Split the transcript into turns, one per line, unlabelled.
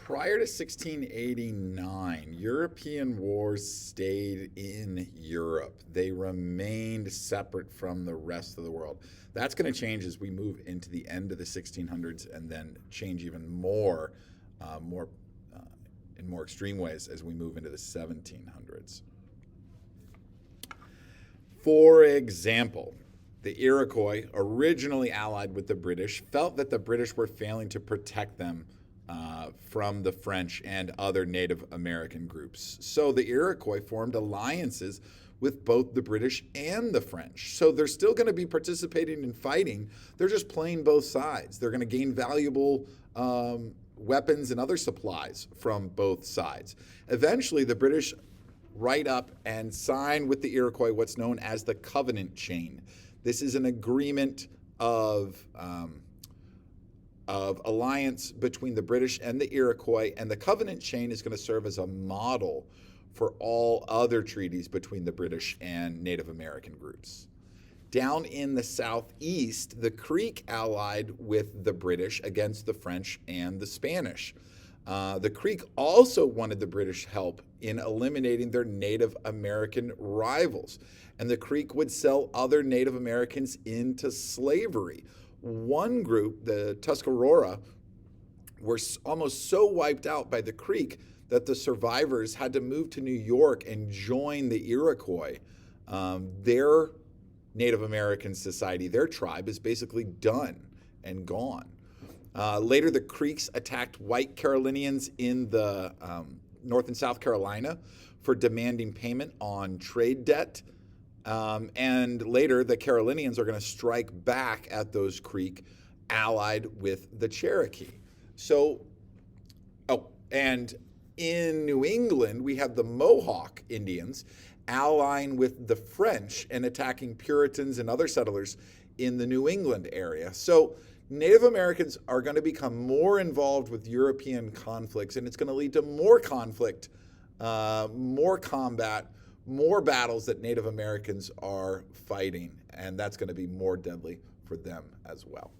Prior to 1689, European wars stayed in Europe. They remained separate from the rest of the world. That's going to change as we move into the end of the 1600s and then change even more, more in more extreme ways as we move into the 1700s. For example, the Iroquois, originally allied with the British, felt that the British were failing to protect them from the French and other Native American groups. So the Iroquois formed alliances with both the British and the French. So they're still going to be participating in fighting. They're just playing both sides. They're going to gain valuable weapons and other supplies from both sides. Eventually, the British write up and sign with the Iroquois what's known as the Covenant Chain. This is an agreement of alliance between the British and the Iroquois, and the Covenant Chain is going to serve as a model for all other treaties between the British and Native American groups. Down in the southeast, the Creek allied with the British against the French and the Spanish. The Creek also wanted the British help in eliminating their Native American rivals, and the Creek would sell other Native Americans into slavery. One group, the Tuscarora, were almost so wiped out by the Creek that the survivors had to move to New York and join the Iroquois. Their Native American society, their tribe, is basically done and gone. Later, the Creeks attacked white Carolinians in the North and South Carolina for demanding payment on trade debt. And later, the Carolinians are going to strike back at those Creek, allied with the Cherokee. And in New England, we have the Mohawk Indians allying with the French and attacking Puritans and other settlers in the New England area. So Native Americans are going to become more involved with European conflicts, and it's going to lead to more conflict, more combat, more battles that Native Americans are fighting, and that's going to be more deadly for them as well.